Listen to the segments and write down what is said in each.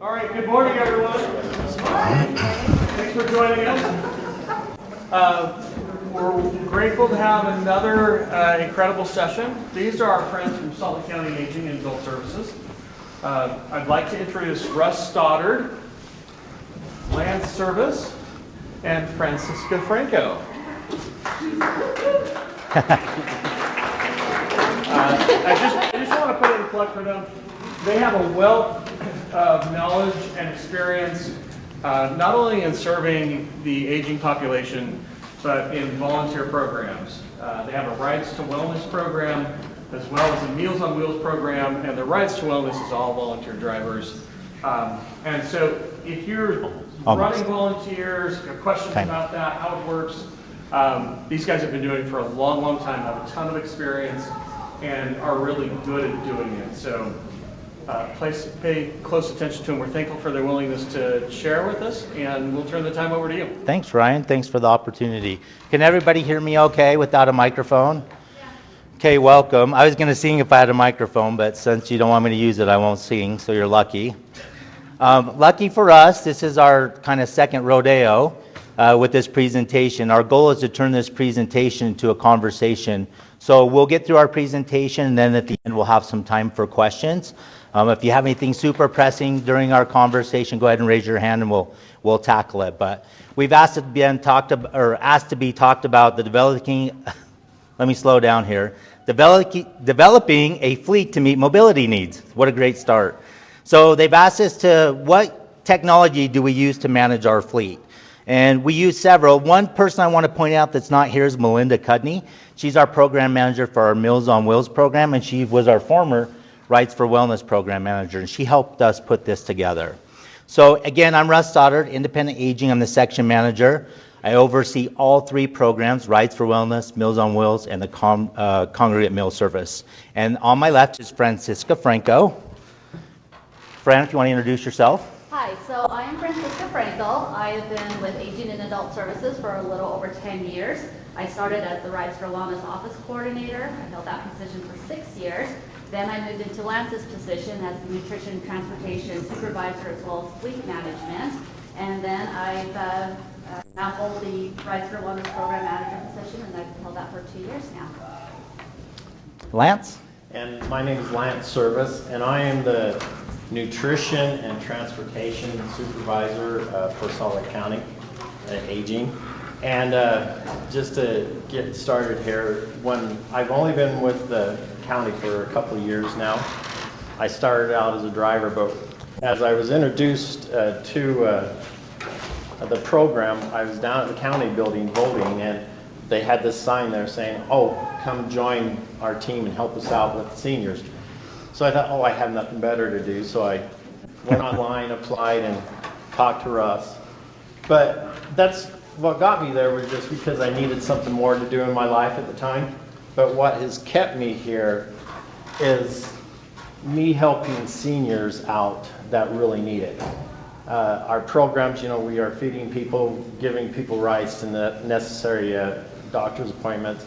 All right, good morning, everyone. Thanks for joining us. We're grateful to have another incredible session. These are our friends from Salt Lake County Aging and Adult Services. I'd like to introduce Russ Stoddard, Lance Service, and Francisca Franco. I just want to put in a plug for them. They have a wealth of knowledge and experience, not only in serving the aging population, but in volunteer programs. They have a Rides to Wellness program, as well as a Meals on Wheels program, and the Rides to Wellness is all volunteer drivers. And so if you're running volunteers, you have questions about that, how it works, these guys have been doing it for a long, long time, have a ton of experience, and are really good at doing it. So pay close attention to them. We're thankful for their willingness to share with us, and we'll turn the time over to you. Thanks, Ryan. Thanks for the opportunity. Can everybody hear me okay without a microphone? Yeah. Okay, welcome. I was going to sing if I had a microphone, but since you don't want me to use it, I won't sing, so you're lucky. Lucky for us, this is our kind of second rodeo with this presentation. Our goal is to turn this presentation into a conversation. So we'll get through our presentation, and then at the end we'll have some time for questions. If you have anything super pressing during our conversation, go ahead and raise your hand and we'll tackle it. But we've asked to be talked about the developing, let me slow down here, developing a fleet to meet mobility needs. What a great start. So they've asked us to, what technology do we use to manage our fleet? And we use several. One person I want to point out that's not here is Melinda Cudney. She's our program manager for our Meals on Wheels program, and she was our former Rights for Wellness program manager, and she helped us put this together. So again, I'm Russ Stoddard, Independent Aging. I'm the section manager. I oversee all three programs, Rights for Wellness, Meals on Wheels, and the Congregate Meal Service. And on my left is Francisca Franco. Fran, if you want to introduce yourself. Hi, so I am Francisca Franco. I have been with Aging and Adult Services for a little over 10 years. I started as the Rights for Wellness Office Coordinator. I held that position for 6 years. Then I moved into Lance's position as the Nutrition Transportation Supervisor as well as Fleet Management. And then I've now hold the Rights for Wellness Program Manager position, and I've held that for 2 years now. Lance? And my name is Lance Service, and I am the Nutrition and Transportation Supervisor for Salt Lake County at Aging. And just to get started here, when I've only been with the county for a couple of years now. I started out as a driver, but as I was introduced to the program, I was down at the county building voting, and they had this sign there saying, "Oh, come join our team and help us out with the seniors." So I thought, oh, I have nothing better to do. So I went online, applied, and talked to Russ. But that's what got me there, was just because I needed something more to do in my life at the time. But what has kept me here is me helping seniors out that really need it. Our programs, we are feeding people, giving people rights and the necessary doctor's appointments,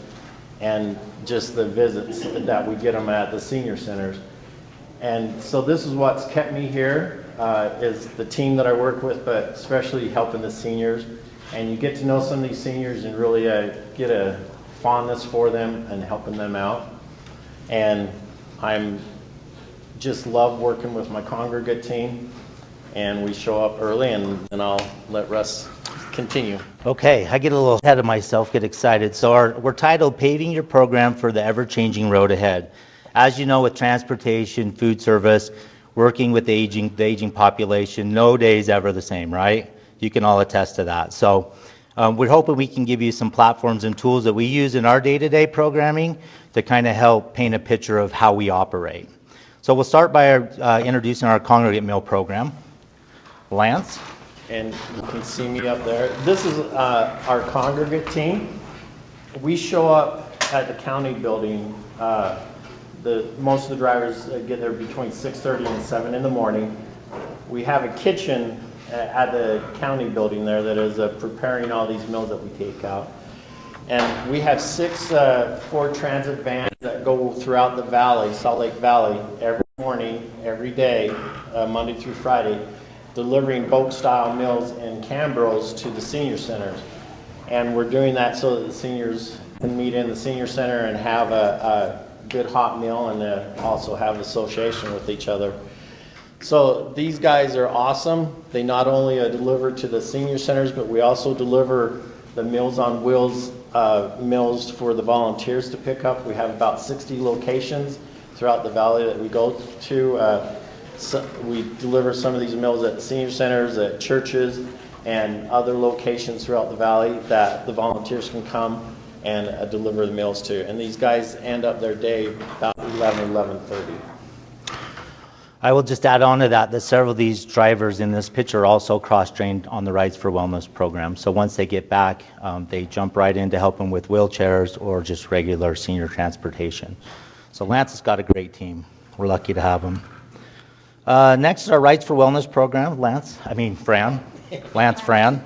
and just the visits that we get them at the senior centers. And so this is what's kept me here, is the team that I work with, but especially helping the seniors. And you get to know some of these seniors and really get a fondness for them and helping them out. And I'm just love working with my congregate team, and we show up early, and I'll let Russ continue. Okay, I get a little ahead of myself, get excited. So we're titled Paving Your Program for the Ever-Changing Road Ahead. As you know, with transportation, food service, working with the aging population, no day is ever the same, right? You can all attest to that. So we're hoping we can give you some platforms and tools that we use in our day-to-day programming to kind of help paint a picture of how we operate. So we'll start by introducing our congregate meal program. Lance? And you can see me up there. This is our congregate team. We show up at the county building. Most of the drivers get there between 6:30 and 7 in the morning. We have a kitchen at the county building there that is preparing all these meals that we take out. And we have 6 Ford Transit vans that go throughout the valley, Salt Lake Valley, every morning, every day, Monday through Friday. delivering bulk-style meals and Cambros to the senior centers. And we're doing that so that the seniors can meet in the senior center and have a good hot meal, and also have association with each other. So these guys are awesome. They not only deliver to the senior centers, but we also deliver the Meals on Wheels meals for the volunteers to pick up. We have about 60 locations throughout the valley that we go to. So we deliver some of these meals at senior centers, at churches, and other locations throughout the valley that the volunteers can come and deliver the meals to. And these guys end up their day about 11:30. I will just add on to that several of these drivers in this picture are also cross-trained on the Rides for Wellness program. So once they get back, they jump right into helping with wheelchairs or just regular senior transportation. So Lance has got a great team. We're lucky to have him. Next is our Rides for Wellness program. Fran. Lance Fran.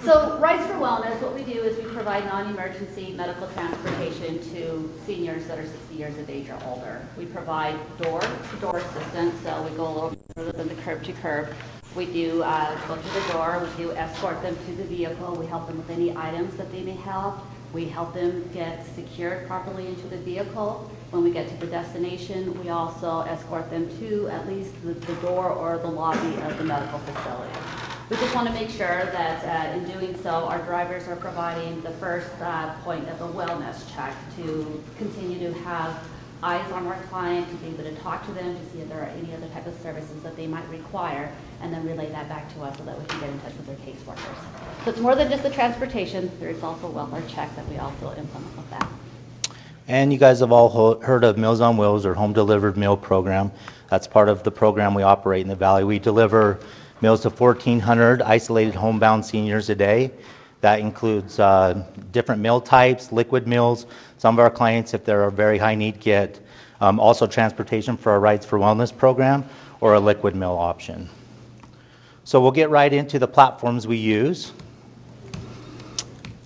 So Rides for Wellness, what we do is we provide non-emergency medical transportation to seniors that are 60 years of age or older. We provide door-to-door assistance, so we go a little further than the curb to curb. We do go to the door, we do escort them to the vehicle, we help them with any items that they may have. We help them get secured properly into the vehicle. When we get to the destination, we also escort them to at least the door or the lobby of the medical facility. We just want to make sure that in doing so, our drivers are providing the first point of a wellness check to continue to have eyes on our client, to be able to talk to them, to see if there are any other type of services that they might require, and then relay that back to us so that we can get in touch with their caseworkers. So it's more than just the transportation. There is also a wellness check that we also implement with that. And you guys have all heard of Meals on Wheels or Home Delivered Meal Program. That's part of the program we operate in the Valley. We deliver meals to 1,400 isolated homebound seniors a day. That includes different meal types, liquid meals. Some of our clients, if they're a very high need, get also transportation for our Rides for Wellness program or a liquid meal option. So we'll get right into the platforms we use.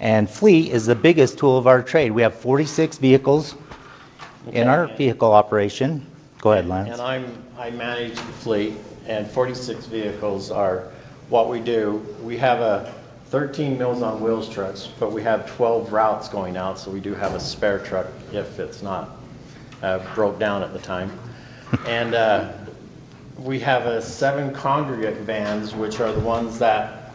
And fleet is the biggest tool of our trade. We have 46 vehicles in our vehicle operation. Go ahead, Lance. And I manage the fleet, and 46 vehicles are what we do. We have 13 Meals on Wheels trucks, but we have 12 routes going out, so we do have a spare truck if it's not broke down at the time. And we have 7 congregate vans, which are the ones that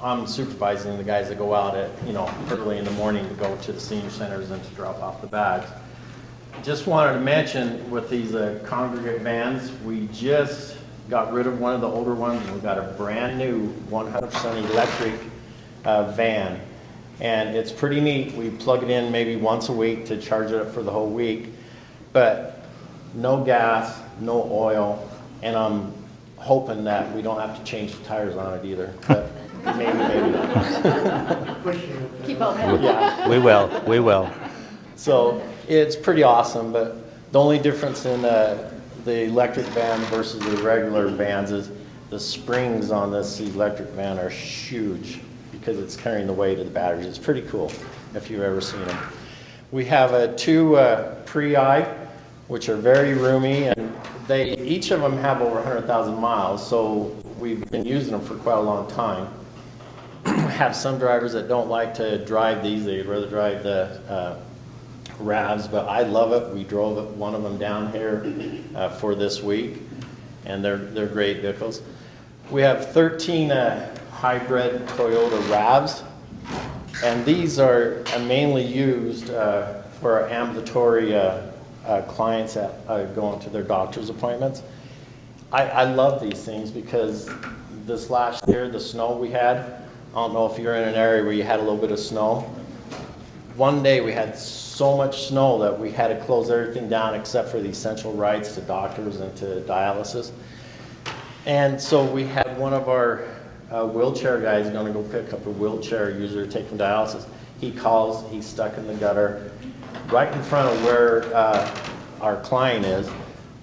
I'm supervising, the guys that go out at early in the morning to go to the senior centers and to drop off the bags. Just wanted to mention with these congregate vans, we just got rid of one of the older ones, and we got a brand new 100% electric van. And it's pretty neat. We plug it in maybe once a week to charge it up for the whole week. But no gas, no oil, and I'm hoping that we don't have to change the tires on it either. But maybe not. Keep open. Yeah. We will. So it's pretty awesome, but the only difference in the electric van versus the regular vans is the springs on this electric van are huge because it's carrying the weight of the batteries. It's pretty cool if you've ever seen them. We have 2 Prii, which are very roomy, and each of them have over 100,000 miles, so we've been using them for quite a long time. Have some drivers that don't like to drive these. They'd rather drive the RAVs, but I love it. We drove one of them down here for this week, and they're great vehicles. We have 13 hybrid Toyota RAVs, and these are mainly used for our ambulatory clients that going to their doctor's appointments. I love these things because this last year, the snow we had, I don't know if you're in an area where you had a little bit of snow. One day we had so much snow that we had to close everything down except for the essential rides to doctors and to dialysis. And so we had one of our wheelchair guys going to go pick up a wheelchair user, take him to dialysis. He calls, he's stuck in the gutter right in front of where our client is.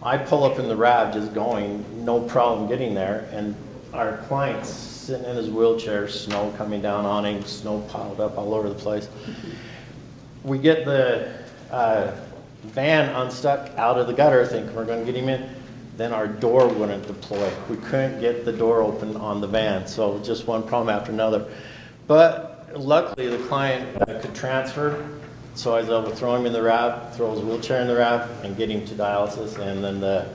I pull up in the RAV just going, no problem getting there, and our client's sitting in his wheelchair, snow coming down on him, snow piled up all over the place. We get the van unstuck out of the gutter, thinking we're going to get him in. then our door wouldn't deploy. We couldn't get the door open on the van, so just one problem after another. But luckily, the client could transfer, so I was able to throw him in the RAV, throw his wheelchair in the RAV, and get him to dialysis, and then the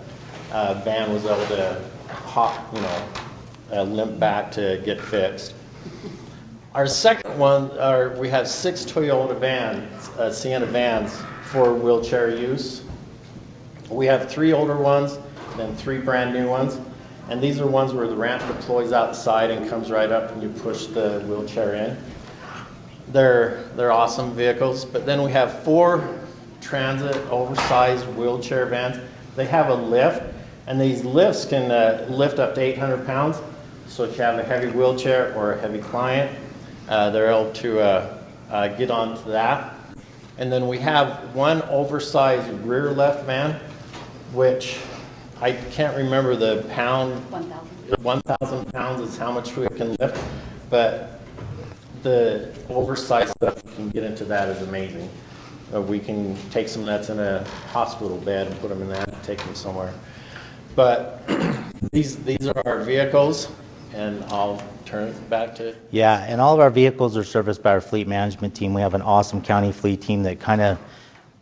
van was able to hop, limp back to get fixed. Our second one, we have 6 Toyota vans, Sienna vans for wheelchair use. We have 3 older ones, then 3 brand new ones. And these are ones where the ramp deploys outside and comes right up and you push the wheelchair in. They're awesome vehicles. But then we have 4 transit oversized wheelchair vans. They have a lift, and these lifts can lift up to 800 pounds. So if you have a heavy wheelchair or a heavy client, they're able to get onto that. And then we have 1 oversized rear left van, which I can't remember the pound. 1,000. 1,000 pounds is how much we can lift, but the oversized stuff we can get into that is amazing. We can take someone that's in a hospital bed and put them in that and take them somewhere. But these are our vehicles, and I'll turn it back to... Yeah, and all of our vehicles are serviced by our fleet management team. We have an awesome county fleet team that kind of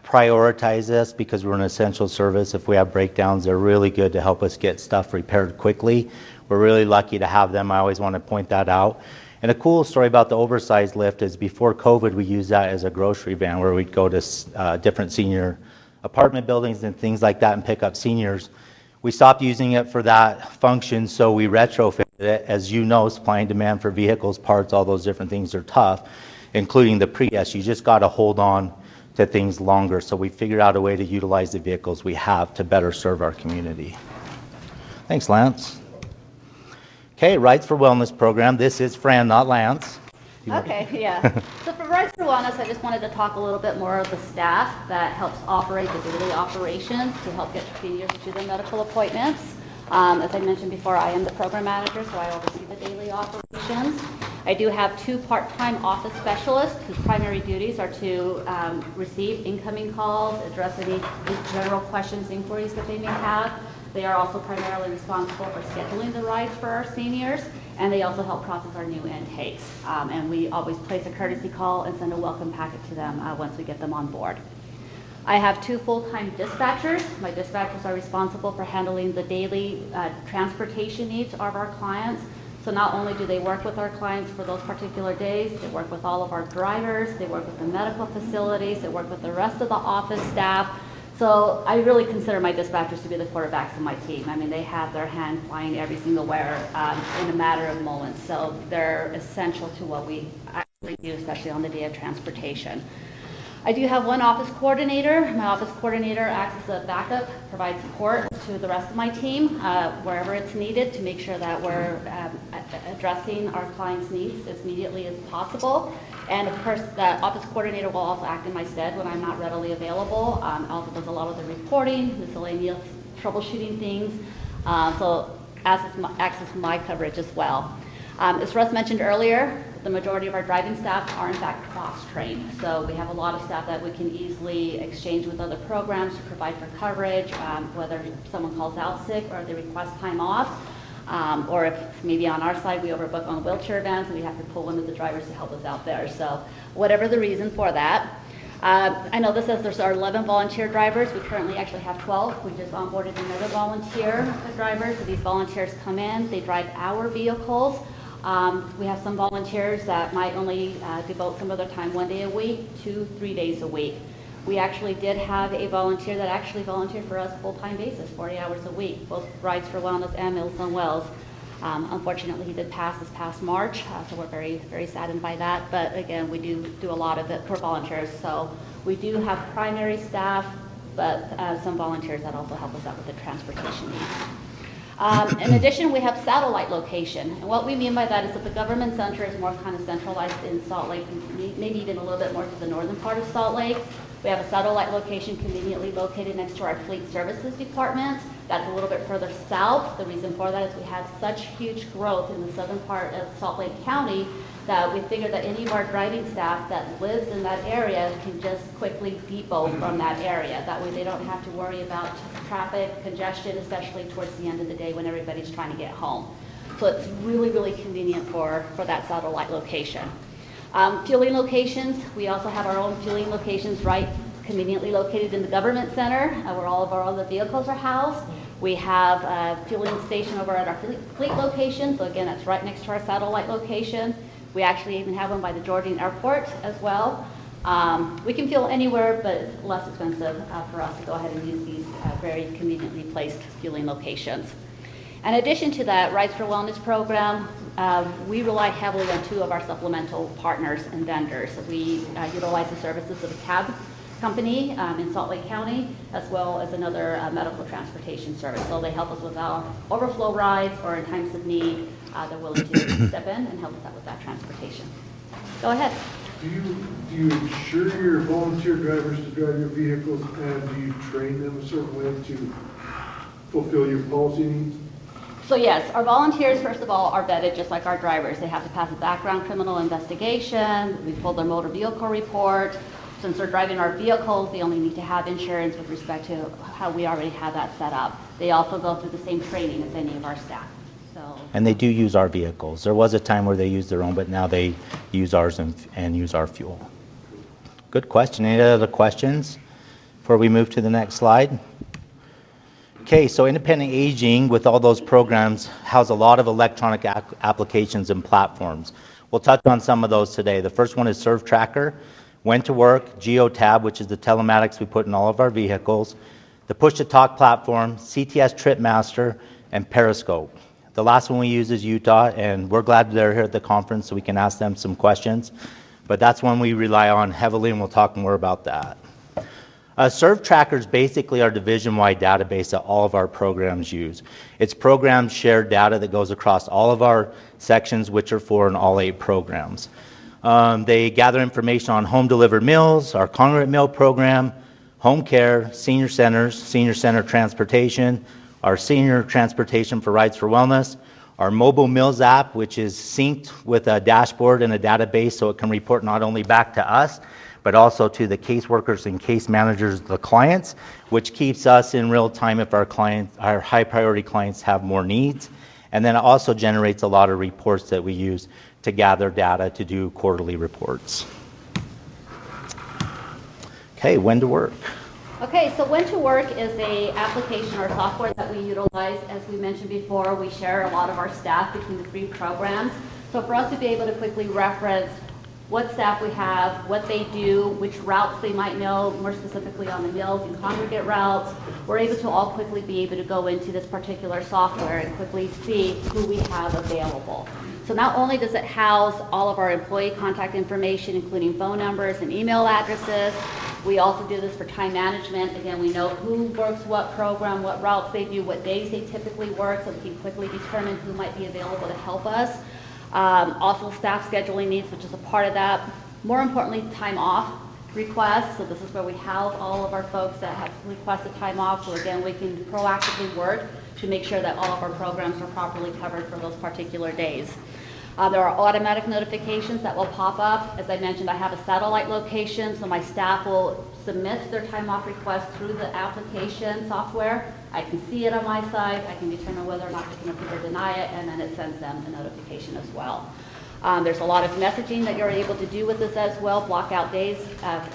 prioritize us because we're an essential service. If we have breakdowns, they're really good to help us get stuff repaired quickly. We're really lucky to have them. I always want to point that out. And a cool story about the oversized lift is before COVID, we used that as a grocery van where we'd go to different senior apartment buildings and things like that and pick up seniors. We stopped using it for that function, so we retrofitted it. As you know, supply and demand for vehicles, parts, all those different things are tough, including the Prius. You just got to hold on to things longer. So we figured out a way to utilize the vehicles we have to better serve our community. Thanks, Lance. Okay, Rights for Wellness program. This is Fran, not Lance. Okay, yeah. So for Rights for Wellness, I just wanted to talk a little bit more of the staff that helps operate the daily operations to help get seniors to their medical appointments. As I mentioned before, I am the program manager, so I oversee the daily operations. I do have 2 part-time office specialists whose primary duties are to receive incoming calls, address any general questions, inquiries that they may have. They are also primarily responsible for scheduling the rides for our seniors, and they also help process our new intakes. And we always place a courtesy call and send a welcome packet to them once we get them on board. I have 2 full-time dispatchers. My dispatchers are responsible for handling the daily transportation needs of our clients. So not only do they work with our clients for those particular days, they work with all of our drivers, they work with the medical facilities, they work with the rest of the office staff. So I really consider my dispatchers to be the quarterbacks of my team. I mean, they have their hand flying every single where in a matter of moments. So they're essential to what we actually do, especially on the day of transportation. I do have 1 office coordinator. My office coordinator acts as a backup, provides support to the rest of my team wherever it's needed to make sure that we're addressing our clients' needs as immediately as possible. And of course, the office coordinator will also act in my stead when I'm not readily available. Also does a lot of the reporting, miscellaneous troubleshooting things. So acts as my coverage as well. As Russ mentioned earlier, the majority of our driving staff are in fact cross-trained. So we have a lot of staff that we can easily exchange with other programs to provide for coverage, whether someone calls out sick or they request time off, or if maybe on our side we overbook on wheelchair vans and we have to pull one of the drivers to help us out there. So whatever the reason for that. I know this says there's our 11 volunteer drivers. We currently actually have 12. We just onboarded another volunteer driver. So these volunteers come in, they drive our vehicles. We have some volunteers that might only devote some of their time 1 day a week, 2, 3 days a week. We actually did have a volunteer that actually volunteered for us full-time basis, 40 hours a week, both Rides for Wellness and Meals on Wheels. Unfortunately, he did pass this past March, so we're very, very saddened by that. But again, we do a lot of it for volunteers. So we do have primary staff, but some volunteers that also help us out with the transportation needs. In addition, we have satellite location. And what we mean by that is that the government center is more kind of centralized in Salt Lake, maybe even a little bit more to the northern part of Salt Lake. We have a satellite location conveniently located next to our fleet services department. That's a little bit further south. The reason for that is we had such huge growth in the southern part of Salt Lake County that we figured that any of our driving staff that lives in that area can just quickly depot from that area. That way they don't have to worry about traffic congestion, especially towards the end of the day when everybody's trying to get home. So it's really, really convenient for that satellite location. Fueling locations, we also have our own fueling locations right conveniently located in the government center where all of our other vehicles are housed. We have a fueling station over at our fleet location, so again, that's right next to our satellite location. We actually even have one by the Georgian airport as well. We can fuel anywhere, but it's less expensive for us to go ahead and use these very conveniently placed fueling locations. In addition to that Rights for Wellness program, we rely heavily on two of our supplemental partners and vendors. We utilize the services of a cab company in Salt Lake County, as well as another medical transportation service. So they help us with our overflow rides, or in times of need, they're willing to step in and help us out with that transportation. Go ahead. Do you insure your volunteer drivers to drive your vehicles, and do you train them a certain way to fulfill your policy needs? So yes, our volunteers, first of all, are vetted just like our drivers. They have to pass a background criminal investigation. We pull their motor vehicle report. Since they're driving our vehicles, they only need to have insurance with respect to how we already have that set up. They also go through the same training as any of our staff. So. And they do use our vehicles. There was a time where they used their own, but now they use ours and use our fuel. Good question. Any other questions before we move to the next slide? Okay, so independent aging with all those programs has a lot of electronic applications and platforms. We'll touch on some of those today. The first one is Serve Tracker, When to Work, GeoTab, which is the telematics we put in all of our vehicles, the Push to Talk platform, CTS Tripmaster, and Periscope. The last one we use is Utah, and we're glad they're here at the conference so we can ask them some questions. But that's one we rely on heavily, and we'll talk more about that. Serve Tracker is basically our division-wide database that all of our programs use. It's program shared data that goes across all of our sections, which are 4 in all 8 programs. They gather information on home delivered meals, our congregate meal program, home care, senior centers, senior center transportation, our senior transportation for Rights for Wellness, our mobile meals app, which is synced with a dashboard and a database so it can report not only back to us, but also to the caseworkers and case managers, the clients, which keeps us in real time if our clients, our high priority clients have more needs. And then it also generates a lot of reports that we use to gather data to do quarterly reports. Okay, When to Work. Okay, so When to Work is a application or software that we utilize. As we mentioned before, we share a lot of our staff between the 3 programs. So for us to be able to quickly reference what staff we have, what they do, which routes they might know, more specifically on the meals and congregate routes, we're able to all quickly be able to go into this particular software and quickly see who we have available. So not only does it house all of our employee contact information, including phone numbers and email addresses, we also do this for time management. Again, we know who works what program, what routes they do, what days they typically work, so we can quickly determine who might be available to help us. Also staff scheduling needs, which is a part of that. More importantly, time off requests. So this is where we house all of our folks that have requested time off. So again, we can proactively work to make sure that all of our programs are properly covered for those particular days. There are automatic notifications that will pop up. As I mentioned, I have a satellite location, so my staff will submit their time off request through the application software. I can see it on my side. I can determine whether or not they can approve or deny it, and then it sends them a notification as well. There's a lot of messaging that you're able to do with this as well, block out days.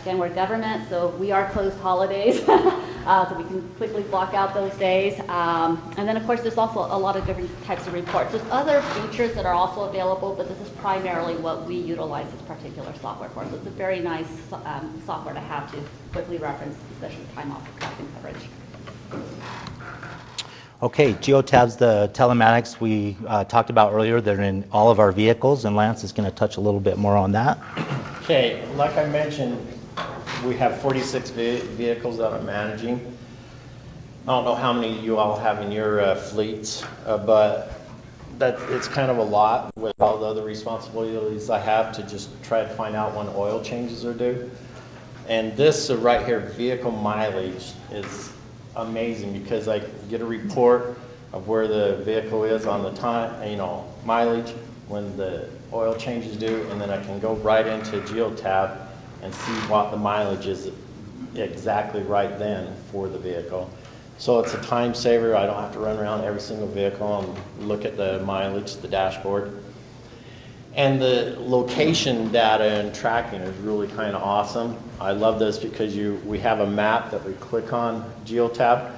Again, we're government, so we are closed holidays, so we can quickly block out those days. And then, of course, there's also a lot of different types of reports. There's other features that are also available, but this is primarily what we utilize this particular software for. So it's a very nice software to have to quickly reference, especially time off request and coverage. Okay, GeoTab's the telematics we talked about earlier. They're in all of our vehicles, and Lance is going to touch a little bit more on that. Okay, like I mentioned, we have 46 vehicles that I'm managing. I don't know how many you all have in your fleets, but it's kind of a lot with all the other responsibilities I have to just try to find out when oil changes are due. And this right here, vehicle mileage, is amazing because I get a report of where the vehicle is on the time, mileage, when the oil change is due, and then I can go right into GeoTab and see what the mileage is exactly right then for the vehicle. So it's a time saver. I don't have to run around every single vehicle and look at the mileage, the dashboard. And the location data and tracking is really kind of awesome. I love this because we have a map that we click on GeoTab,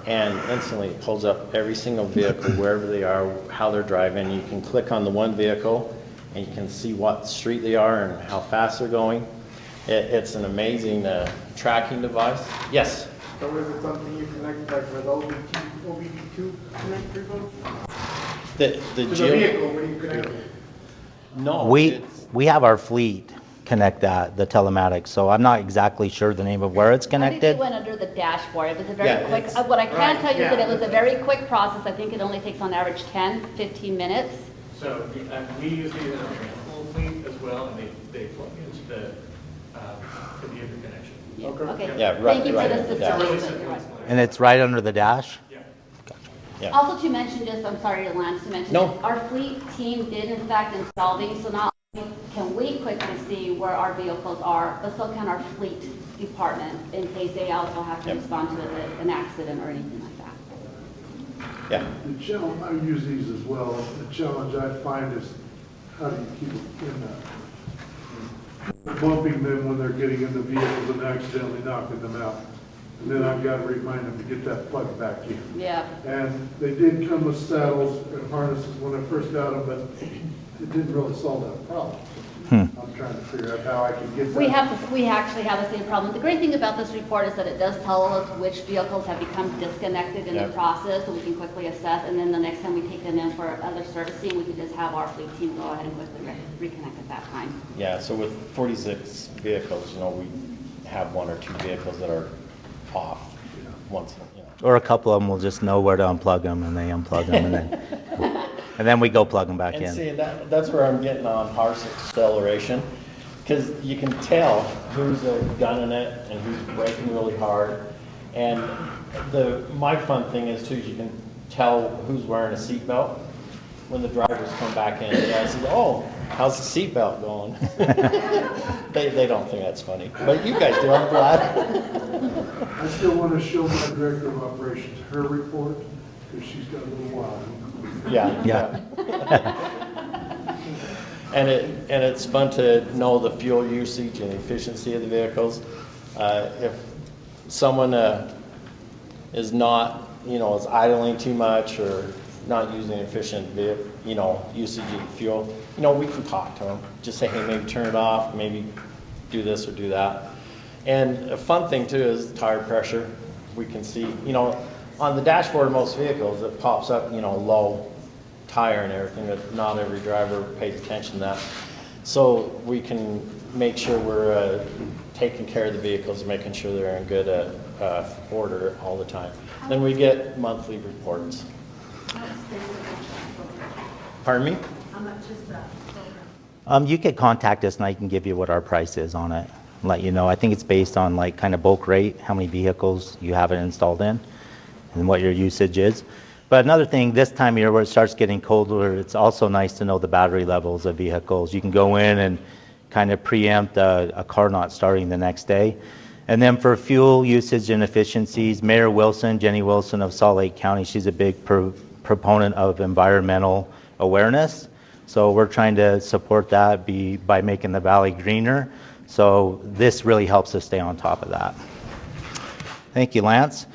and instantly it pulls up every single vehicle, wherever they are, how they're driving. You can click on the one vehicle and you can see what street they are and how fast they're going. It's an amazing tracking device. Yes? So is it something you connect like with OBD2 connector folks? The To the vehicle, when you connect it? No. We have our fleet connect that, the telematics, so I'm not exactly sure the name of where it's I connected. think it went under the dashboard. It was a very Yeah, quick, it's- what I can right, tell you is that yeah. it was a very quick process. I think it only takes on average 10, 15 minutes. So we use these in our full fleet as well, and they plug into the interconnection. Yeah, Okay. okay. Yeah, right- Thank you for right the under the It's a really statistics. simple You're right. explanation. And it's right under the dash? Yeah. Yeah. Also to mention, just, I'm sorry, Lance, to mention, No. our fleet team did in fact install these, so not only can we quickly see where our vehicles are, but so can our fleet department in case they also have to Yep. respond to an accident or anything like that. Yeah. The challenge, I use these as well, the challenge I find is how do you keep it in bumping them when they're getting in the vehicles and accidentally knocking them out. And then I've got to remind them to get that plug back in. Yeah. And they did come with saddles and harnesses when I first got them, but it didn't really solve that problem. I'm trying to figure out how I can get that. We actually have the same problem. The great thing about this report is that it does tell us which vehicles have become disconnected in the Yep. process, so we can quickly assess, and then the next time we take them in for other servicing, we can just have our fleet team go ahead and quickly reconnect at that time. Yeah, so with 46 vehicles, we have one or two vehicles that are off once, Or a couple of them will just know where to unplug them, and they unplug them, and then we go plug them back And in. see, that's where I'm getting on harsh acceleration, because you can tell who's gunning it and who's braking really hard. And my fun thing is too, you can tell who's wearing a seatbelt when the drivers come back in. And I say, oh, how's the seatbelt going? They don't think that's funny, but you guys do, I'm glad. I still want to show my director of operations her report, because she's got a little while. Yeah. And it's fun to know the fuel usage and efficiency of the vehicles. If someone is not, is idling too much or not using efficient usage of fuel, we can talk to them. Just say, hey, maybe turn it off, maybe do this or do that. And a fun thing too is tire pressure. We can see, on the dashboard of most vehicles, it pops up, low tire and everything, but not every driver pays attention to that. So we can make sure we're taking care of the vehicles, making sure they're in good order all the time. Then we get monthly reports. Pardon me? How much is that? You could contact us and I can give you what our price is on it, let you know. I think it's based on like kind of bulk rate, how many vehicles you have it installed in, and what your usage is. But another thing, this time of year where it starts getting colder, it's also nice to know the battery levels of vehicles. You can go in and kind of preempt a car not starting the next day. And then for fuel usage and efficiencies, Mayor Wilson, Jenny Wilson of Salt Lake County, she's a big proponent of environmental awareness. So we're trying to support that by making the valley greener. So this really helps us stay on top of that. Thank you, Lance.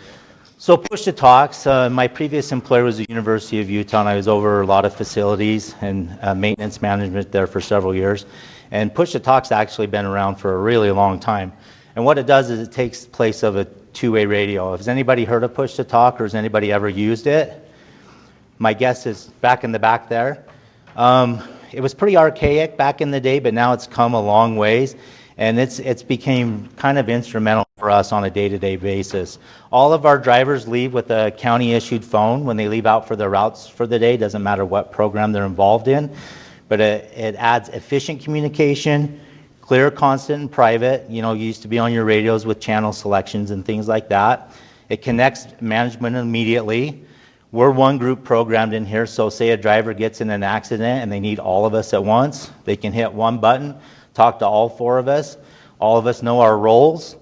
So Push to Talks, my previous employer was the University of Utah, and I was over a lot of facilities and maintenance management there for several years. And Push to Talk's actually been around for a really long time. And what it does is it takes place of a two-way radio. Has anybody heard of Push to Talk, or has anybody ever used it? My guess is back in the back there. It was pretty archaic back in the day, but now it's come a long ways. And it's became kind of instrumental for us on a day-to-day basis. All of our drivers leave with a county-issued phone when they leave out for their routes for the day. Doesn't matter what program they're involved in. But it adds efficient communication, clear, constant, and private. You used to be on your radios with channel selections and things like that. It connects management immediately. We're one group programmed in here, so say a driver gets in an accident and they need all of us at once, they can hit one button, talk to all four of us. All of us know our roles.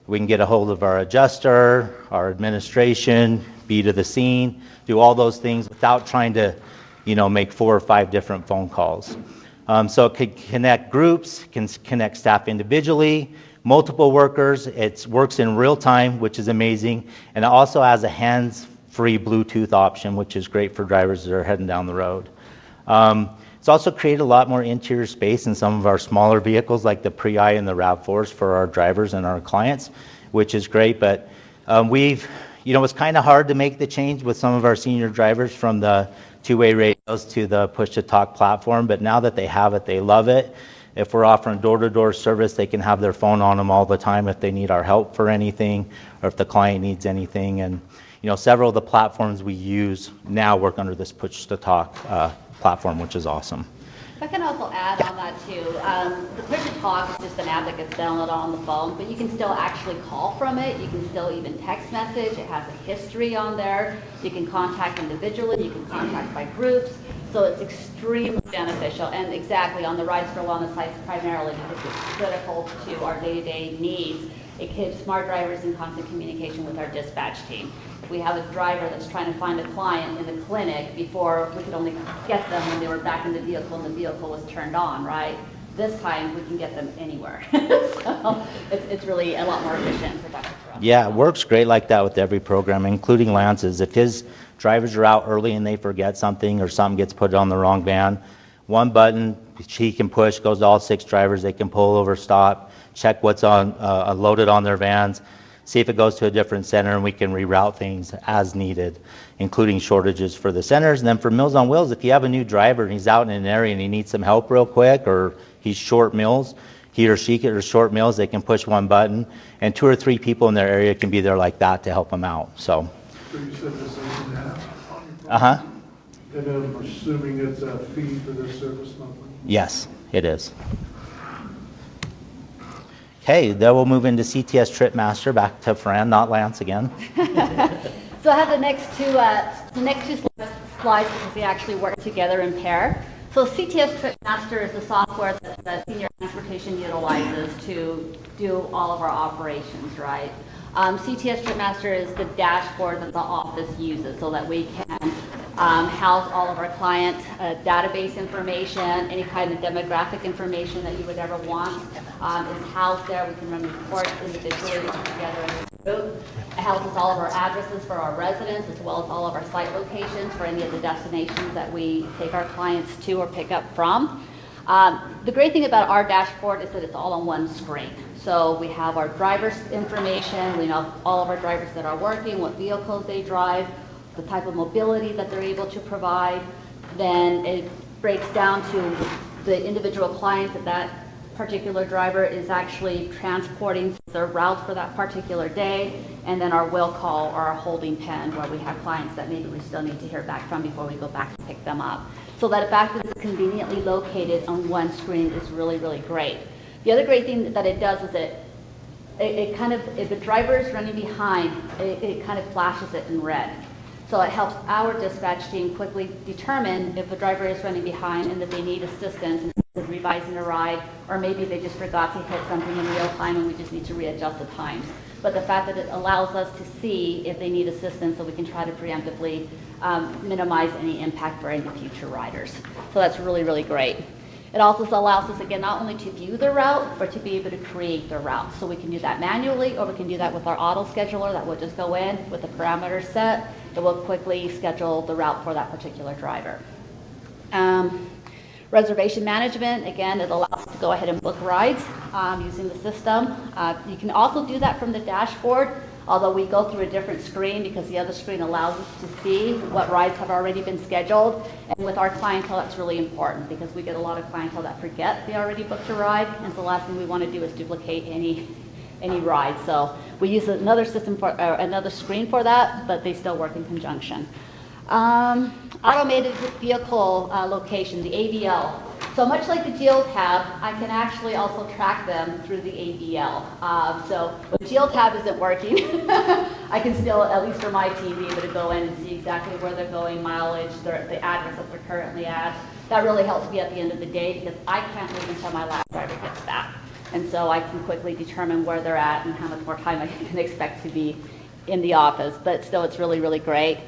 We can get a hold of our adjuster, our administration, be to the scene, do all those things without trying to, make 4 or 5 different phone calls. So it could connect groups, can connect staff individually, multiple workers. It works in real time, which is amazing. And it also has a hands-free Bluetooth option, which is great for drivers that are heading down the road. It's also created a lot more interior space in some of our smaller vehicles like the Prii and the RAV4s for our drivers and our clients, which is great. But it's kind of hard to make the change with some of our senior drivers from the two-way radios to the push-to-talk platform. But now that they have it, they love it. If we're offering door-to-door service, they can have their phone on them all the time if they need our help for anything or if the client needs anything. And several of the platforms we use now work under this push-to-talk platform, which is awesome. If I can also add on that too, the Push to Talk is just an app that gets downloaded on the phone, but you can still actually call from it. You can still even text message. It has a history on there. You can contact individually. You can contact by groups. So it's extremely beneficial. And exactly on the Rides for Wellness sites primarily because it's critical to our day-to-day needs. It keeps smart drivers in constant communication with our dispatch team. If we have a driver that's trying to find a client in the clinic, before we could only get them when they were back in the vehicle and the vehicle was turned on, right? This time we can get them anywhere. So it's really a lot more efficient and productive for us. Yeah, it works great like that with every program, including Lance's. If his drivers are out early and they forget something or something gets put on the wrong van, one button he can push, goes to all 6 drivers. They can pull over, stop, check what's loaded on their vans, see if it goes to a different center, and we can reroute things as needed, including shortages for the centers. And then for Meals on Wheels, if you have a new driver and he's out in an area and he needs some help real quick, or he's short meals, he or she is short meals, they can push one button, and 2 or 3 people in their area can be there like that to help them out. So you said this is an app on your phone? Uh-huh. And I'm assuming it's a fee for this service monthly? Yes, it is. Okay, then we'll move into CTS Trip Master. Back to Fran, not Lance again. So I have the next two slides because they actually work together in pair. So CTS Trip Master is the software that Senior Transportation utilizes to do all of our operations, right? CTS Trip Master is the dashboard that the office uses so that we can house all of our client database information, any kind of demographic information that you would ever want is housed there. We can run reports individually together as a group. It houses all of our addresses for our residents as well as all of our site locations for any of the destinations that we take our clients to or pick up from. The great thing about our dashboard is that it's all on one screen. So we have our drivers' information, we know all of our drivers that are working, what vehicles they drive, the type of mobility that they're able to provide. Then it breaks down to the individual client that particular driver is actually transporting their route for that particular day, and then our will call or our holding pen where we have clients that maybe we still need to hear back from before we go back to pick them up. So that the fact that it's conveniently located on one screen is really, really great. The other great thing that it does is it kind of, if the driver is running behind, it kind of flashes it in red. So it helps our dispatch team quickly determine if a driver is running behind and that they need assistance instead of revising a ride, or maybe they just forgot to hit something in real time and we just need to readjust the times. But the fact that it allows us to see if they need assistance so we can try to preemptively minimize any impact for any future riders. So that's really, really great. It also allows us, again, not only to view the route, but to be able to create the route. So we can do that manually, or we can do that with our auto scheduler that will just go in with the parameters set. It will quickly schedule the route for that particular driver. Reservation management, again, it allows us to go ahead and book rides using the system. You can also do that from the dashboard, although we go through a different screen because the other screen allows us to see what rides have already been scheduled. And with our clientele, that's really important because we get a lot of clientele that forget they already booked a ride, and the last thing we want to do is duplicate any ride. So we use another system for another screen for that, but they still work in conjunction. Automated vehicle location, the AVL. So much like the geotab, I can actually also track them through the ABL. So when geotab isn't working, I can still, at least for my team, be able to go in and see exactly where they're going, mileage, the address that they're currently at. That really helps me at the end of the day because I can't leave until my last driver gets back. And so I can quickly determine where they're at and how much more time I can expect to be in the office. But still, it's really, really great.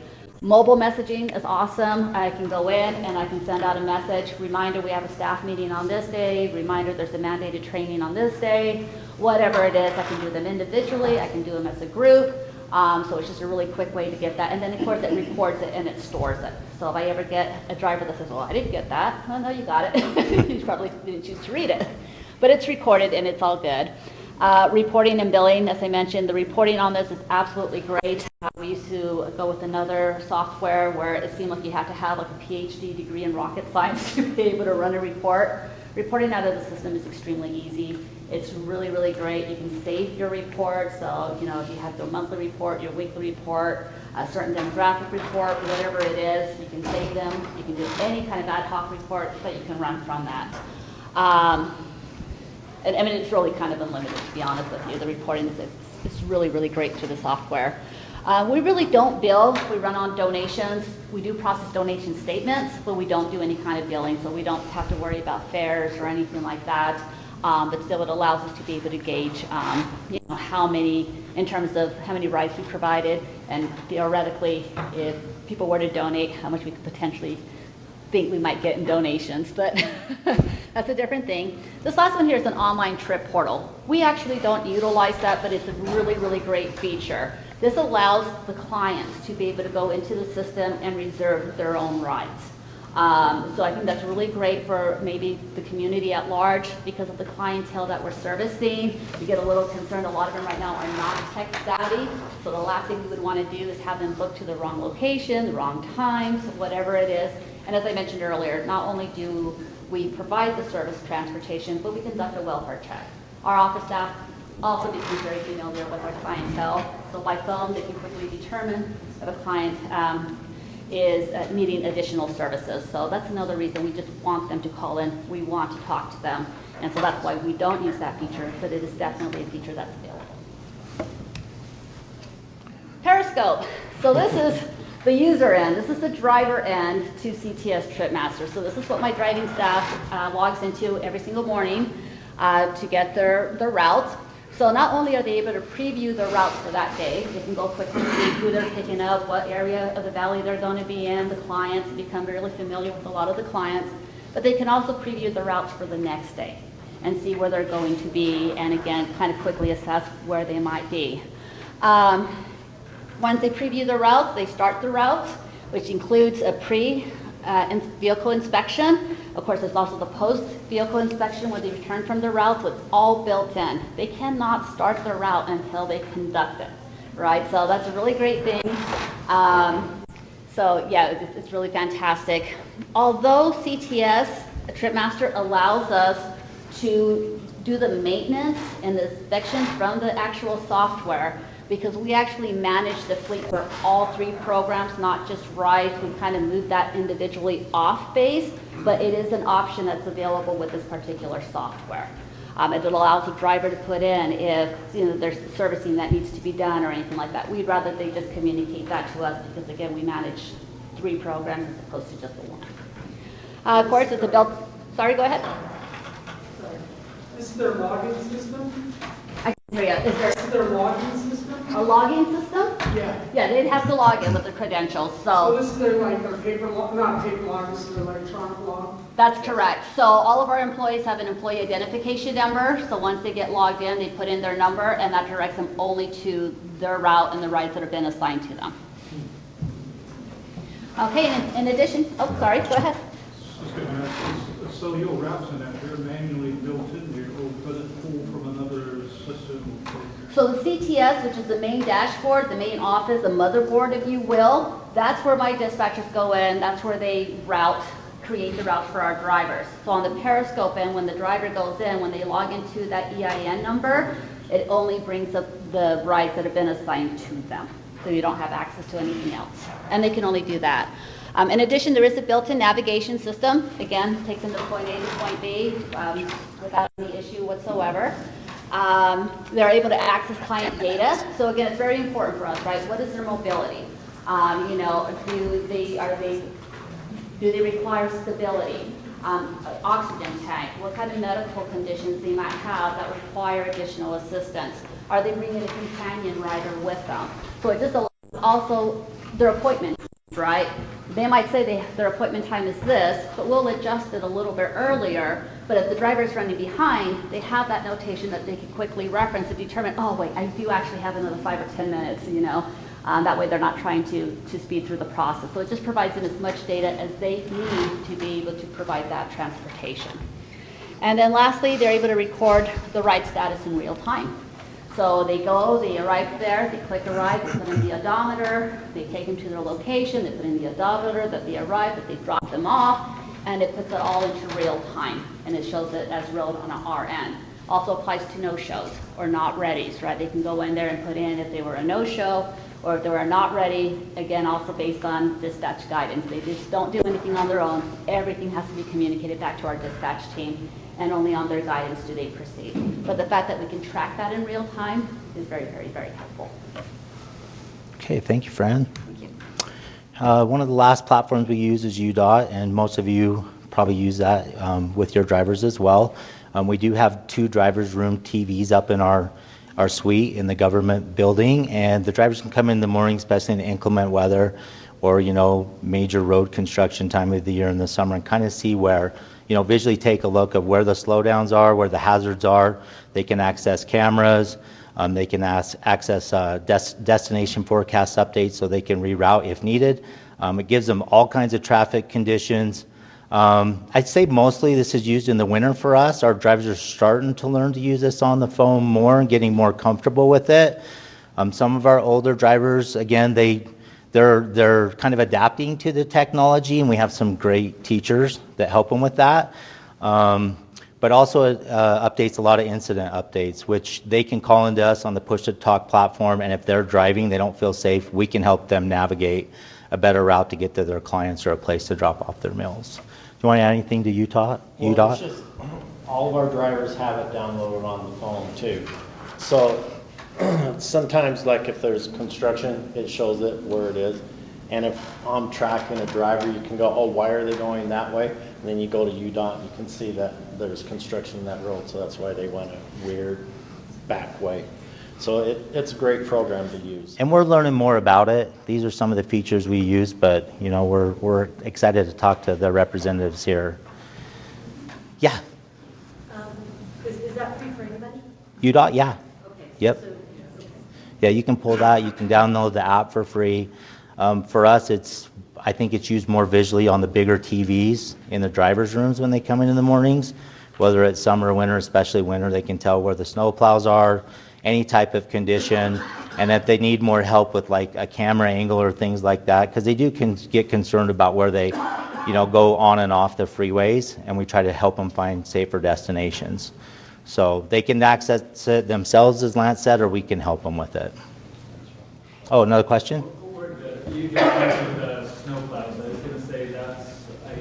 Mobile messaging is awesome. I can go in and I can send out a message, reminder we have a staff meeting on this day, reminder there's a mandated training on this day, whatever it is. I can do them individually, I can do them as a group. So it's just a really quick way to get that. And then of course it records it and it stores it. So if I ever get a driver that says, well, I didn't get that, well, no, you got it. You probably didn't choose to read it. But it's recorded and it's all good. Reporting and billing, as I mentioned, the reporting on this is absolutely great. We used to go with another software where it seemed like you had to have like a PhD degree in rocket science to be able to run a report. Reporting out of the system is extremely easy. It's really, really great. You can save your report. So, you know, if you have your monthly report, your weekly report, a certain demographic report, whatever it is, you can save them. You can do any kind of ad hoc report that you can run from that. And I mean, it's really kind of unlimited, to be honest with you. The reporting is really, really great through the software. We really don't bill. We run on donations. We do process donation statements, but we don't do any kind of billing, so we don't have to worry about fares or anything like that. But still, it allows us to be able to gauge, you know, how many, in terms of how many rides we provided, and theoretically, if people were to donate, how much we could potentially think we might get in donations, but that's a different thing. This last one here is an online trip portal. We actually don't utilize that, but it's a really, really great feature. This allows the clients to be able to go into the system and reserve their own rides. So I think that's really great for maybe the community at large because of the clientele that we're servicing. We get a little concerned. A lot of them right now are not tech savvy. So the last thing we would want to do is have them book to the wrong location, the wrong times, whatever it is. And as I mentioned earlier, not only do we provide the service transportation, but we conduct a welfare check. Our office staff also becomes very familiar with our clientele. So by phone, they can quickly determine if a client is needing additional services. So that's another reason we just want them to call in. We want to talk to them. And so that's why we don't use that feature, but it is definitely a feature that's available. Periscope. So this is the user end. This is the driver end to CTS TripMaster. So this is what my driving staff logs into every single morning to get their routes. So not only are they able to preview their routes for that day, they can go quickly see who they're picking up, what area of the valley they're going to be in, the clients, become really familiar with a lot of the clients, but they can also preview the routes for the next day and see where they're going to be, and again, kind of quickly assess where they might be. Once they preview the routes, they start the routes, which includes a vehicle inspection. Of course, there's also the post-vehicle inspection when they return from the route, so it's all built in. They cannot start their route until they conduct it, right? So that's a really great thing. So yeah, it's really fantastic. Although CTS, TripMaster, allows us to do the maintenance and the inspection from the actual software, because we actually manage the fleet for all three programs, not just rides. We kind of move that individually off base, but it is an option that's available with this particular software. It allows the driver to put in if there's servicing that needs to be done or anything like that. We'd rather they just communicate that to us because, again, we manage three programs as opposed to just the one. Of course, it's a built. Sorry, go ahead. Sorry. Is there a login system? I can hear you. Is there Is there a login system? a logging system? Yeah. Yeah, they'd have to log in with their credentials. So this is their paper log, not paper log, this is their electronic log? That's correct. So all of our employees have an employee identification number. So once they get logged in, they put in their number, and that directs them only to their route and the rides that have been assigned to them. Okay, and in addition, oh, sorry, go ahead. So your routes in that, they're manually built in here, or does it pull from another system? So the CTS, which is the main dashboard, the main office, the motherboard, if you will, that's where my dispatchers go in. That's where they create the route for our drivers. So on the Periscope end, when the driver goes in, when they log into that EIN number, it only brings up the rides that have been assigned to them. so you don't have access to anything else. And they can only do that. In addition, there is a built-in navigation system. Again, takes them to point A to point B without any issue whatsoever. They're able to access client data. So again, it's very important for us, right? What is their mobility? You know, do they require stability? Oxygen tank? What kind of medical conditions they might have that require additional assistance? Are they bringing a companion rider with them? So it just allows also their appointments, right? They might say their appointment time is this, but we'll adjust it a little bit earlier. But if the driver's running behind, they have that notation that they can quickly reference and determine, oh wait, I do actually have another 5 or 10 minutes, you know. That way they're not trying to speed through the process. So it just provides them as much data as they need to be able to provide that transportation. And then lastly, they're able to record the ride status in real time. So they arrive there, they click arrive, they put in the odometer, they take them to their location, they put in the odometer that they arrived, that they dropped them off, and it puts it all into real time, and it shows it as real on our end. Also applies to no-shows or not readies, right? They can go in there and put in if they were a no-show, or if they were not ready, again, also based on dispatch guidance. They just don't do anything on their own. Everything has to be communicated back to our dispatch team, and only on their guidance do they proceed. But the fact that we can track that in real time is very, very, very helpful. Okay, thank you, Fran. Thank you. One of the last platforms we use is UDOT, and most of you probably use that with your drivers as well. We do have 2 drivers' room TVs up in our suite in the government building, and the drivers can come in the morning, especially in inclement weather or, you know, major road construction time of the year in the summer, and kind of see where, you know, visually take a look of where the slowdowns are, where the hazards are. They can access cameras. They can access destination forecast updates so they can reroute if needed. It gives them all kinds of traffic conditions. I'd say mostly this is used in the winter for us. Our drivers are starting to learn to use this on the phone more and getting more comfortable with it. Some of our older drivers, again, they're kind of adapting to the technology, and we have some great teachers that help them with that. But also it updates a lot of incident updates, which they can call into us on the push-to-talk platform, and if they're driving, they don't feel safe, we can help them navigate a better route to get to their clients or a place to drop off their meals. Do you want to add anything to UDOT? Well, it's just, all of our drivers have it downloaded on the phone too. So sometimes, like if there's construction, it shows it where it is. And if I'm tracking a driver, you can go, oh, why are they going that way? And then you go to UDOT and you can see that there's construction in that road, so that's why they went a weird back way. So it's a great program to use. And we're learning more about it. These are some of the features we use, but you know, we're excited to talk to the representatives here. Yeah. Is that free for anybody? UDOT, yeah. Okay. Yep. So, okay. Yeah, you can pull that. You can download the app for free. For us, I think it's used more visually on the bigger TVs in the drivers' rooms when they come in the mornings, whether it's summer or winter, especially winter. They can tell where the snow plows are, any type of condition, and if they need more help with like a camera angle or things like that, because they do get concerned about where they, you know, go on and off the freeways, and we try to help them find safer destinations. So they can access it themselves, as Lance said, or we can help them with it. Oh, another question? You just mentioned the snowplows. I was going to say I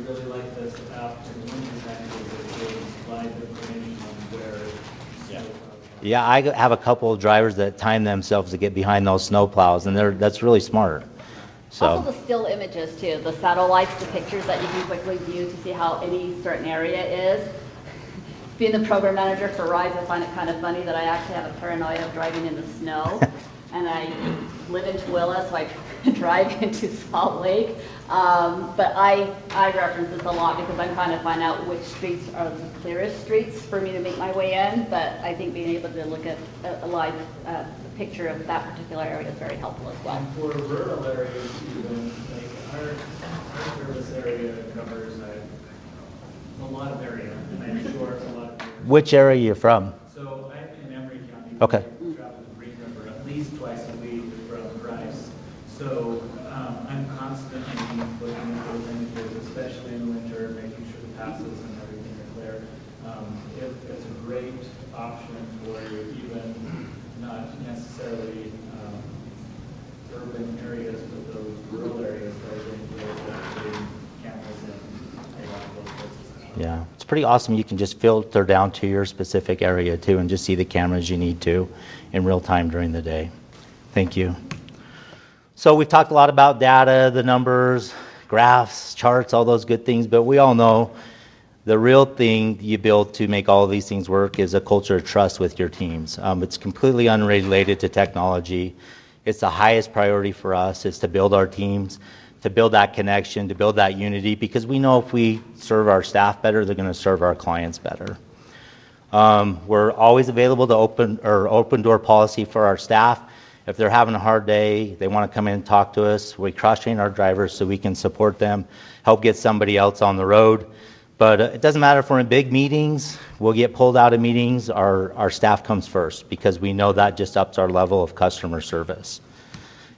really like this app in the winter time because it gives live information on where snowplows are. Yeah, I have a couple of drivers that time themselves to get behind those snowplows, and that's really smart. So. Also the still images too, the satellites, the pictures that you can quickly view to see how any certain area is. Being the program manager for rides, I find it kind of funny that I actually have a paranoia of driving in the snow. And I live in Tooele, so I drive into Salt Lake. But I reference this a lot because I'm trying to find out which streets are the clearest streets for me to make my way in. But I think being able to look at a live picture of that particular area is very helpful as well. And for rural areas, even, like our service area covers a lot of area, and I'm sure it's a lot of area. Which area are you from? So I'm in Emery County. Okay. I travel to Green River at least twice a week from Bryce. So I'm constantly looking at those images, especially in the winter, making sure the passes and everything are clear. It's a great option for even not necessarily Yeah, it's pretty awesome. You can just filter down to your specific area too and just see the cameras you need to in real time during the day. Thank you. So we've talked a lot about data, the numbers, graphs, charts, all those good things, but we all know the real thing you build to make all of these things work is a culture of trust with your teams. It's completely unrelated to technology. It's the highest priority for us is to build our teams, to build that connection, to build that unity, because we know if we serve our staff better, they're going to serve our clients better. We're always available to open door policy for our staff. If they're having a hard day, they want to come in and talk to us, we cross-train our drivers so we can support them, help get somebody else on the road. But it doesn't matter if we're in big meetings, we'll get pulled out of meetings, our staff comes first because we know that just ups our level of customer service.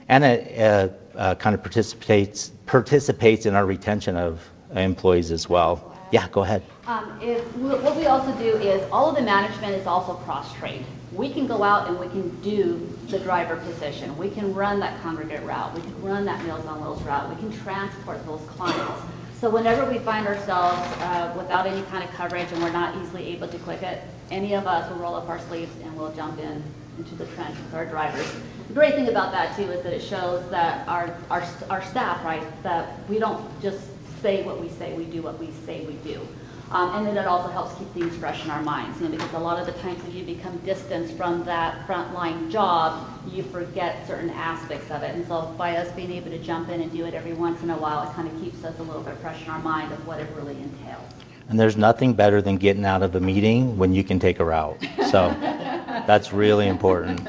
And it kind of participates in our retention of employees as well. Yeah, go ahead. What we also do is all of the management is also cross-trained. We can go out and we can do the driver position. We can run that congregate route. We can run that Meals on Wheels route. We can transport those clients. So whenever we find ourselves without any kind of coverage and we're not easily able to click it, any of us will roll up our sleeves and we'll jump into the trench with our drivers. The great thing about that too is that it shows that our staff, right, that we don't just say what we say, we do what we say we do. And then it also helps keep things fresh in our minds, because a lot of the times when you become distanced from that frontline job, you forget certain aspects of it. And so by us being able to jump in and do it every once in a while, it kind of keeps us a little bit fresh in our mind of what it really entails. And there's nothing better than getting out of a meeting when you can take a route. So that's really important.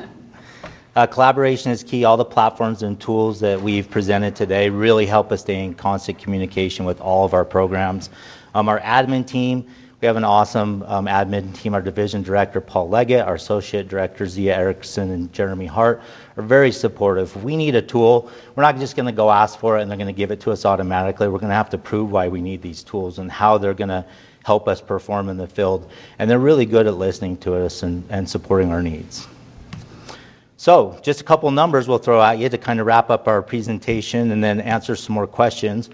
Collaboration is key. All the platforms and tools that we've presented today really help us stay in constant communication with all of our programs. Our admin team, we have an awesome admin team. Our division director, Paul Leggett, our associate director, Zia Erickson and Jeremy Hart, are very supportive. If we need a tool, we're not just going to go ask for it and they're going to give it to us automatically. We're going to have to prove why we need these tools and how they're going to help us perform in the field. And they're really good at listening to us and supporting our needs. So just a couple numbers we'll throw at you to kind of wrap up our presentation and then answer some more questions.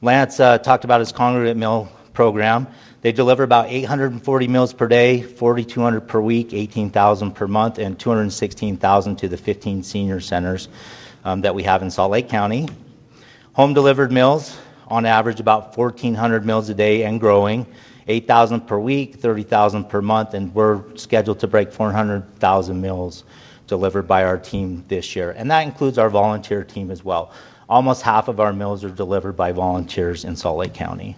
Lance talked about his congregate meal program. They deliver about 840 meals per day, 4,200 per week, 18,000 per month, and 216,000 to the 15 senior centers that we have in Salt Lake County. Home delivered meals, on average about 1,400 meals a day and growing, 8,000 per week, 30,000 per month, and we're scheduled to break 400,000 meals delivered by our team this year. And that includes our volunteer team as well. Almost half of our meals are delivered by volunteers in Salt Lake County.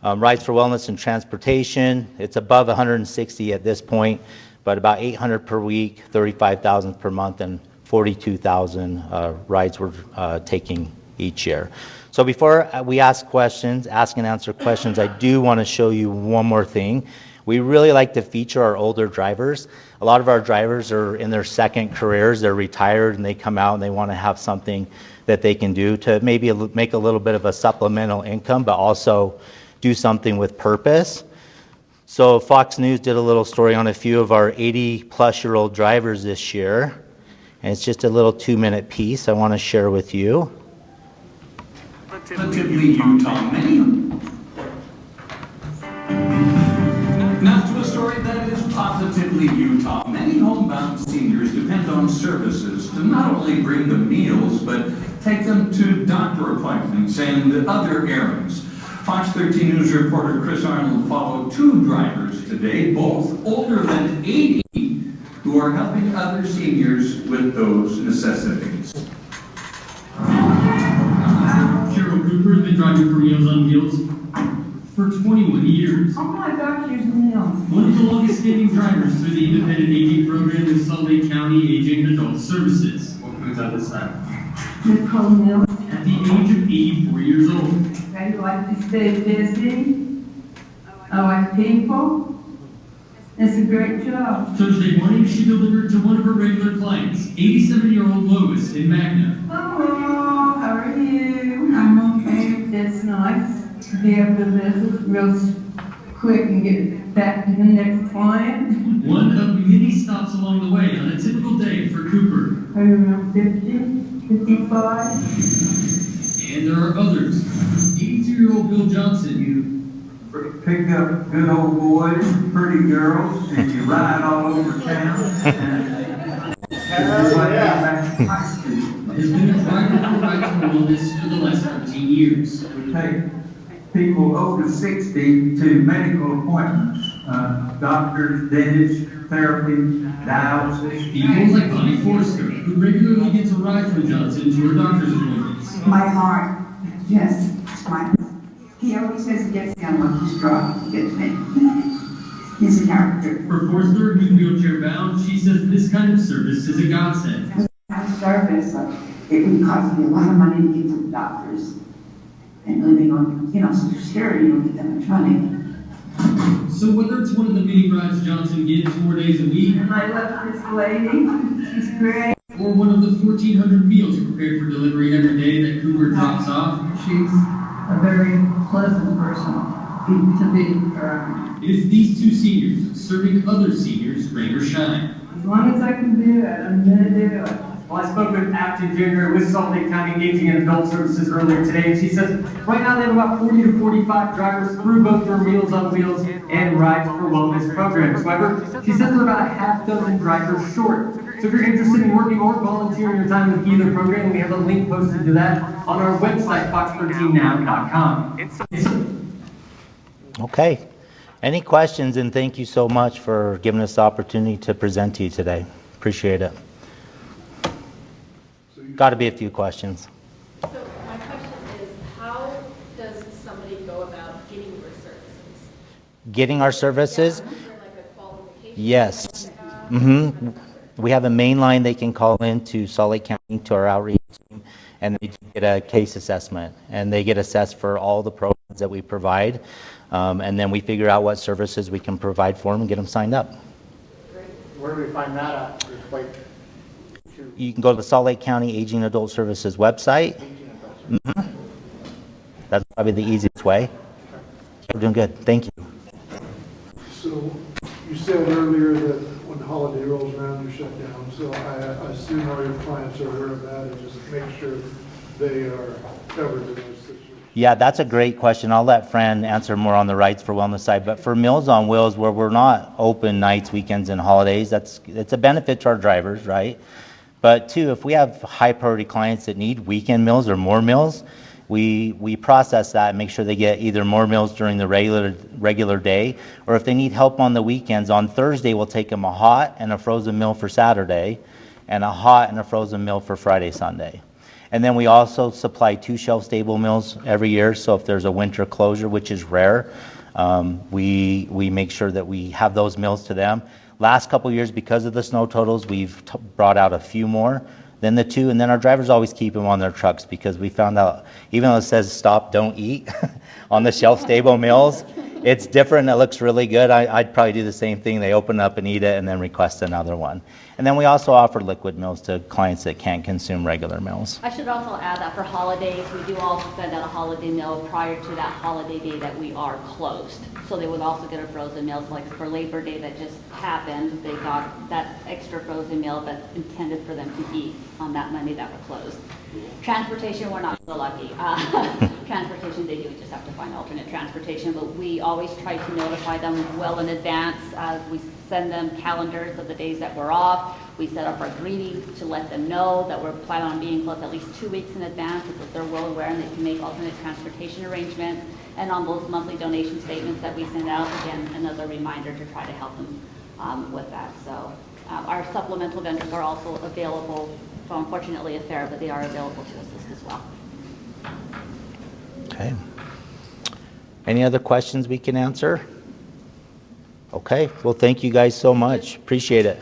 Rides for Wellness and Transportation, it's above 160 at this point, but about 800 per week, 35,000 per month, and 42,000 rides we're taking each year. So before we ask and answer questions, I do want to show you one more thing. We really like to feature our older drivers. A lot of our drivers are in their second careers, they're retired, and they come out and they want to have something that they can do to maybe make a little bit of a supplemental income, but also do something with purpose. So Fox News did a little story on a few of our 80-plus-year-old drivers this year, and it's just a little 2-minute piece I want to share with you. Relatively Utah, Now to a story that is positively Utah. Many homebound seniors depend on services to not only bring them meals, but take them to doctor appointments and other errands. Fox 13 News reporter Chris Arnold followed 2 drivers today, both older than 80, who are helping other seniors with those necessities. Cheryl Cooper has been driving for Meals on Wheels for 21 years. Oh my gosh, there's meals. One of the longest standing drivers through the independent aging program in Salt Lake County Aging and Adult Services. What foods on this side? Nicole Mills. At the age of 84 years old. I like to stay busy. I like people. It's a great job. Thursday morning, she delivered to one of her regular clients, 87-year-old Lois in Magna. Hello, how are you? I'm okay. That's nice to be able to visit real quick and get back to the next client. One of many stops along the way on a typical day for Cooper. Are you around 50, 55? And there are others. 82-year-old Bill Johnson, pick up good old boys, pretty girls, and you ride all over town. Hell yeah. Has been a driver for Rights for Wellness for the last 13 years. We take people over 60 to medical appointments, doctors, dentists, therapy, dialysis. People like Bonnie Forster, who regularly gets a ride from Johnson to her doctor's appointments. My heart, yes, my, he always says he gets down when he's drunk, he gets me. He's a character. For Forster, who's wheelchair bound, she says this kind of service is a godsend. Without service, it would cost me a lot of money to get to the doctors. And living on, Social Security, you don't get that much money. So whether it's one of the many rides Johnson gets 4 days a week, I love this lady, she's great. or one of the 1,400 meals prepared for delivery every day that Cooper drops off, She's a very pleasant person to be around. it is these two seniors serving other seniors rain or shine. As long as I can do it, I'm gonna do it. Well, I spoke with Afton Jr. with Salt Lake County Aging and Adult Services earlier today, and she says right now they have about 40 to 45 drivers through both their Meals on Wheels and Rides for Wellness programs. However, she says they're about a half dozen drivers short. So if you're interested in working or volunteering your time with either program, we have a link posted to that on our website, fox13now.com. Okay. Any questions? And thank you so much for giving us the opportunity to present to you today. Appreciate it. Got to be a few questions. So my question is, how does somebody go about getting your services? Getting our services? Is there like a qualification? Yes. We have a main line they can call in to Salt Lake County, to our outreach team, and they get a case assessment. And they get assessed for all the programs that we provide. And then we figure out what services we can provide for them and get them signed up. Where do we find that at? Just like You can go to the Salt Lake County Aging Adult Services website. That's probably the easiest way. We're doing good. Thank you. So you said earlier that when the holiday rolls around, you shut down. So I assume all your clients are aware of that and just make sure they are covered in those situations. Yeah, that's a great question. I'll let Fran answer more on the Rights for Wellness side. But for Meals on Wheels, where we're not open nights, weekends, and holidays, it's a benefit to our drivers, right? But two, if we have high priority clients that need weekend meals or more meals, we process that and make sure they get either more meals during the regular day, or if they need help on the weekends, on Thursday we'll take them a hot and a frozen meal for Saturday, and a hot and a frozen meal for Friday, Sunday. And then we also supply 2 shelf-stable meals every year, so if there's a winter closure, which is rare, we make sure that we have those meals to them. Last couple years, because of the snow totals, we've brought out a few more than the 2, and then our drivers always keep them on their trucks, because we found out, even though it says stop, don't eat on the shelf-stable meals, it's different. It looks really good. I'd probably do the same thing. They open up and eat it and then request another one. And then we also offer liquid meals to clients that can't consume regular meals. I should also add that for holidays, we do also send out a holiday meal prior to that holiday day that we are closed. So they would also get a frozen meal. So like for Labor Day that just happened, they got that extra frozen meal that's intended for them to eat on that Monday that we're closed. Transportation, we're not so lucky. Transportation, they do just have to find alternate transportation, but we always try to notify them well in advance. We send them calendars of the days that we're off. We set up our greetings to let them know that we're planning on being closed at least 2 weeks in advance, so that they're well aware and they can make alternate transportation arrangements. And on those monthly donation statements that we send out, again, another reminder to try to help them with that. So our supplemental vendors are also available. So unfortunately a fair, but they are available to assist as well. Okay. Any other questions we can answer? Okay. Well, thank you guys so much. Appreciate it.